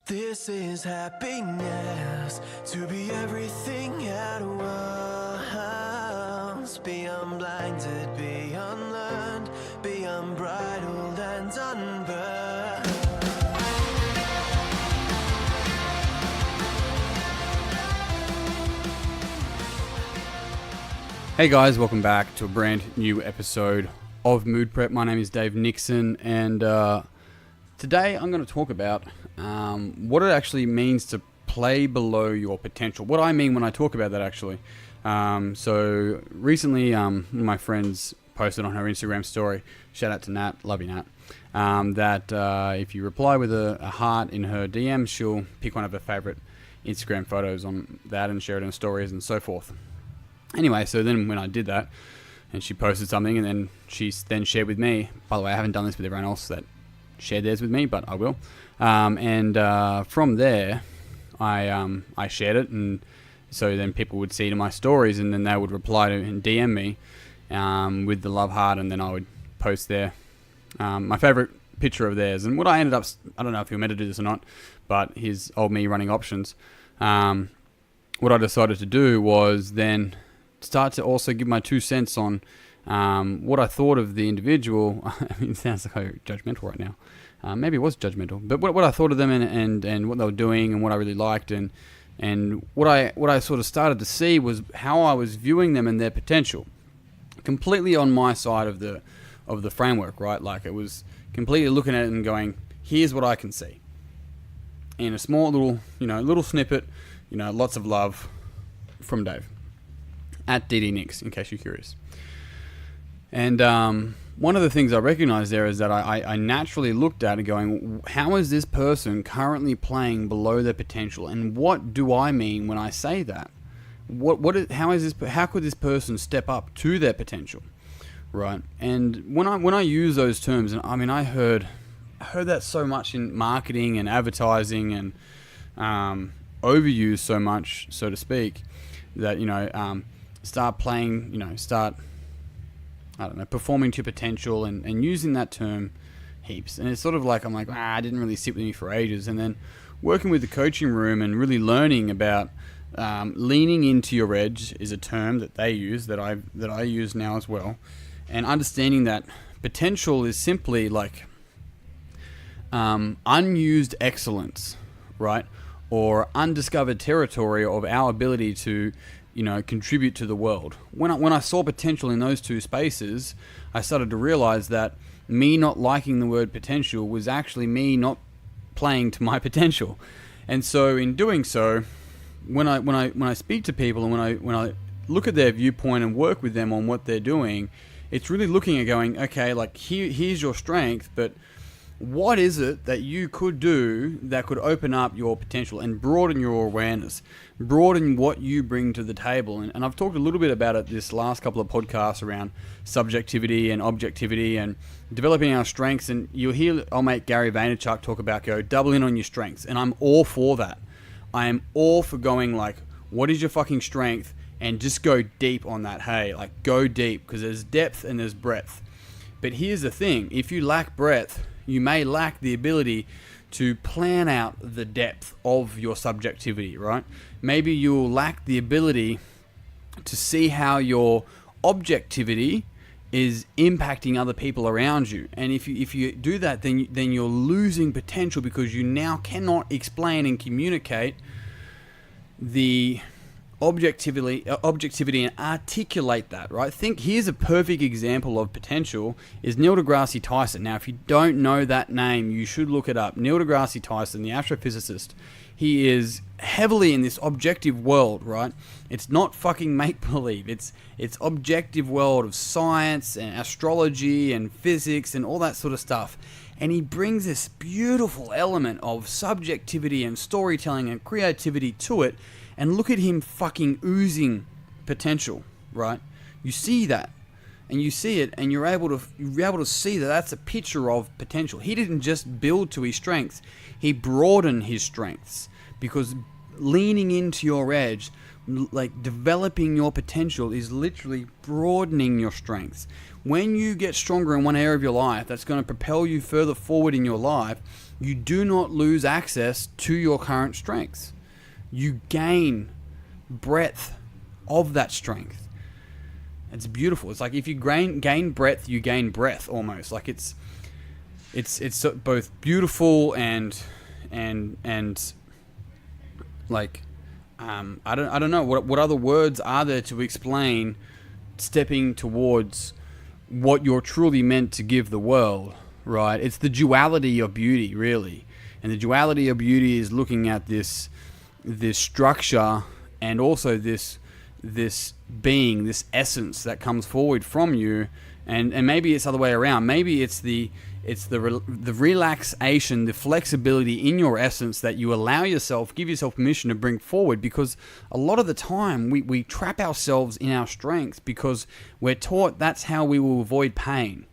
This is happiness, to be everything at once. Be unblinded, be unlearned, be unbridled and unburned. Hey guys, welcome back to a brand new episode of Mood Prep. My name is Dave Nixon, and today I'm going to talk about what it actually means to play below your potential. What I mean when I talk about that, actually. So recently, one of my friends posted on her Instagram story, shout out to Nat, love you Nat, that if you reply with a heart in her DM, she'll pick one of her favorite Instagram photos on that and share it in stories and so forth. Anyway, so then when I did that, and she posted something, and then she then shared with me. By the way, I haven't done this with everyone else that shared theirs with me, but I will. From there, I shared it, and so then people would see it in my stories, and then they would reply to and DM me with the love heart, and then I would post my favorite picture of theirs. And what I ended up, I don't know if he meant to do this or not, but his old me running options. What I decided to do was then start to also give my 2 cents on what I thought of the individual. I mean, it sounds like I'm judgmental right now. Maybe it was judgmental, but what I thought of them and what they were doing and what I really liked and what I sort of started to see was how I was viewing them and their potential, completely on my side of the framework, right? Like it was completely looking at it and going, here's what I can see in a small little snippet, lots of love from Dave at DD Nix, in case you're curious. And one of the things I recognized there is that I naturally looked at it going, how is this person currently playing below their potential? And what do I mean when I say that? How could this person step up to their potential? Right? And when I use those terms, and I mean, I heard that so much in marketing and advertising and overused so much, so to speak, that, start playing, performing to potential and using that term heaps. And it's sort of like, I'm like, it didn't really sit with me for ages. And then working with the coaching room and really learning about leaning into your edge is a term that they use, that I use now as well. And understanding that potential is simply like unused excellence, right? Or undiscovered territory of our ability to contribute to the world. When I saw potential in those two spaces, I started to realize that me not liking the word potential was actually me not playing to my potential. And so in doing so, when I speak to people and when I look at their viewpoint and work with them on what they're doing, it's really looking at going, okay, like here's your strength, but what is it that you could do that could open up your potential and broaden your awareness, broaden what you bring to the table? And I've talked a little bit about it this last couple of podcasts around subjectivity and objectivity and developing our strengths. And you'll hear I'll make Gary Vaynerchuk talk about double in on your strengths. And I'm all for that. I am all for going like, what is your fucking strength? And just go deep on that. Hey, like go deep, because there's depth and there's breadth. But here's the thing. If you lack breadth, you may lack the ability to plan out the depth of your subjectivity, right? Maybe you'll lack the ability to see how your objectivity is impacting other people around you. And if you do that, then you're losing potential, because you now cannot explain and communicate the objectivity and articulate that, right? Here's a perfect example of potential is Neil deGrasse Tyson. Now, if you don't know that name, you should look it up. Neil deGrasse Tyson, the astrophysicist, he is heavily in this objective world, right? It's not fucking make-believe. It's objective world of science and astrology and physics and all that sort of stuff. And he brings this beautiful element of subjectivity and storytelling and creativity to it. And look at him fucking oozing potential, right? You see that, and you see it, and you're able to see that that's a picture of potential. He didn't just build to his strengths; he broadened his strengths, because leaning into your edge like developing your potential is literally broadening your strengths. When you get stronger in one area of your life that's going to propel you further forward in your life, you do not lose access to your current strengths. You gain breadth of that strength. It's beautiful. It's like if you gain breadth, you gain breath almost. Like it's both beautiful and like I don't know what other words are there to explain stepping towards what you're truly meant to give the world, right? It's the duality of beauty, really. And the duality of beauty is looking at this structure and also this being, this essence that comes forward from you. And maybe it's the other way around. Maybe it's the relaxation, the flexibility in your essence that you allow yourself, give yourself permission to bring forward, because a lot of the time we trap ourselves in our strengths because we're taught that's how we will avoid pain.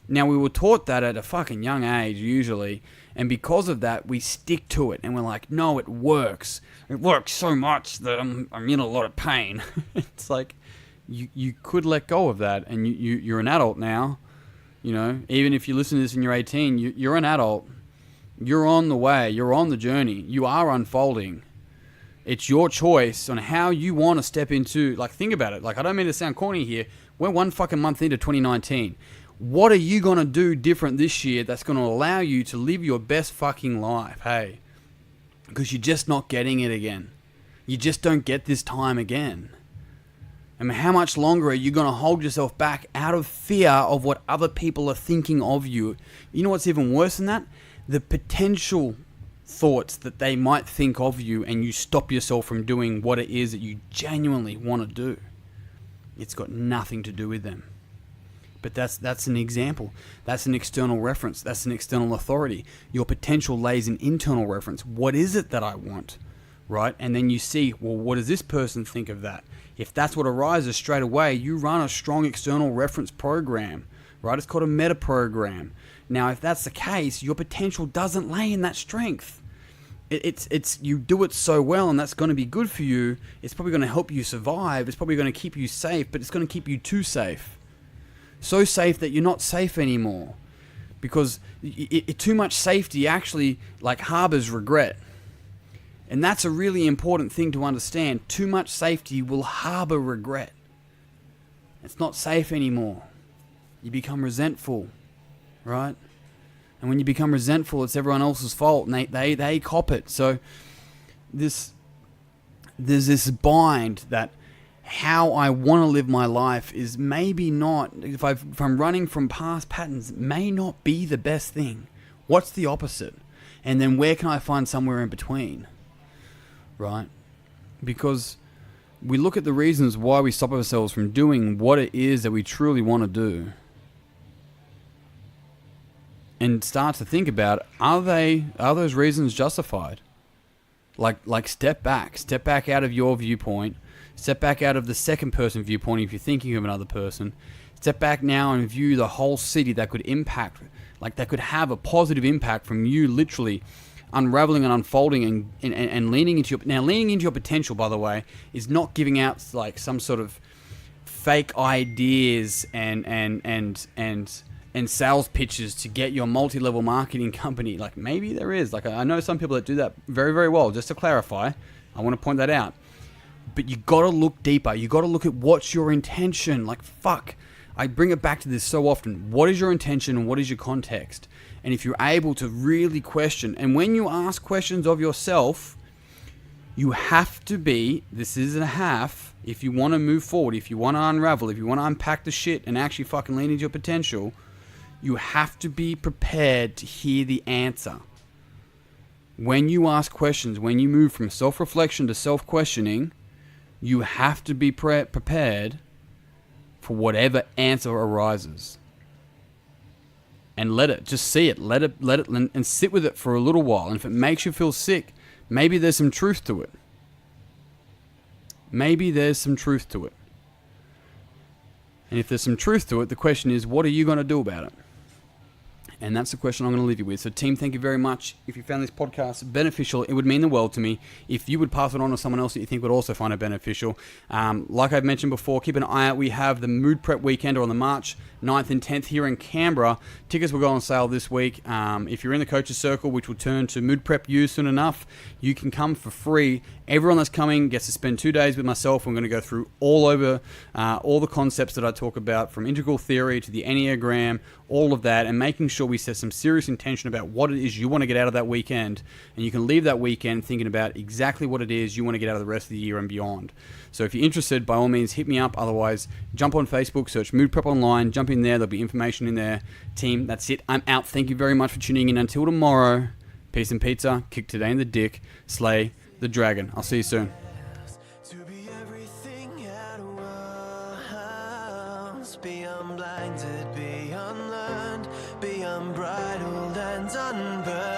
Now, we were taught that at a fucking young age, usually, and because of that, we stick to it, and we're like, no, it works. It works so much that I'm in a lot of pain. It's like, you could let go of that, and you're an adult now. You know, even if you listen to this and you're 18, you're an adult. You're on the way. You're on the journey. You are unfolding. It's your choice on how you want to step into, like, think about it. Like, I don't mean to sound corny here. We're one fucking month into 2019. What are you going to do different this year that's going to allow you to live your best fucking life? Hey, because you're just not getting it again. You just don't get this time again. I mean, how much longer are you going to hold yourself back out of fear of what other people are thinking of you? You know what's even worse than that? The potential thoughts that they might think of you, and you stop yourself from doing what it is that you genuinely want to do. It's got nothing to do with them. But that's an example. That's an external reference. That's an external authority. Your potential lays in internal reference. What is it that I want? Right? And then you see, well, what does this person think of that? If that's what arises straight away, you run a strong external reference program, right? It's called a meta program. Now, if that's the case, your potential doesn't lay in that strength. It's you do it so well, and that's going to be good for you. It's probably going to help you survive. It's probably going to keep you safe, but it's going to keep you too safe. So safe that you're not safe anymore. Because too much safety actually like harbors regret. And that's a really important thing to understand. Too much safety will harbor regret. It's not safe anymore. You become resentful, right? And when you become resentful, it's everyone else's fault, and they cop it. So there's this bind that how I want to live my life is maybe not, if I'm running from past patterns, may not be the best thing. What's the opposite? And then where can I find somewhere in between? Right? Because we look at the reasons why we stop ourselves from doing what it is that we truly want to do, and start to think about, are those reasons justified? Like step back out of your viewpoint, step back out of the second person viewpoint if you're thinking of another person, step back now and view the whole city that could impact, like that could have a positive impact from you literally unraveling and unfolding and leaning into your potential, by the way, is not giving out like some sort of fake ideas and sales pitches to get your multi-level marketing company. Like, maybe there is. Like, I know some people that do that very, very well. Just to clarify, I want to point that out. But you got to look deeper. You got to look at what's your intention. Like, fuck. I bring it back to this so often. What is your intention and what is your context? And if you're able to really question, and when you ask questions of yourself, you have to be, this isn't a half, if you want to move forward, if you want to unravel, if you want to unpack the shit and actually fucking lean into your potential, you have to be prepared to hear the answer. When you ask questions, when you move from self-reflection to self-questioning, you have to be prepared for whatever answer arises. And let it, just see it, let it, and sit with it for a little while. And if it makes you feel sick, maybe there's some truth to it. Maybe there's some truth to it. And if there's some truth to it, the question is, what are you going to do about it? And that's the question I'm going to leave you with. So, team, thank you very much. If you found this podcast beneficial, it would mean the world to me if you would pass it on to someone else that you think would also find it beneficial. Like I've mentioned before, keep an eye out. We have the Mood Prep Weekend on the March 9th and 10th here in Canberra. Tickets will go on sale this week. If you're in the coaches circle, which will turn to Mood Prep U soon enough, you can come for free. Everyone that's coming gets to spend 2 days with myself. I'm going to go through all the concepts that I talk about, from integral theory to the Enneagram, all of that, and making sure we set some serious intention about what it is you want to get out of that weekend. And you can leave that weekend thinking about exactly what it is you want to get out of the rest of the year and beyond. So if you're interested, by all means, hit me up. Otherwise, jump on Facebook, search Mood Prep Online, jump in there. There'll be information in there. Team, that's it. I'm out. Thank you very much for tuning in. Until tomorrow, peace and pizza. Kick today in the dick. Slay the dragon. I'll see you soon. To be everything at once, be unblinded, be unlearned, be unbridled and unburned.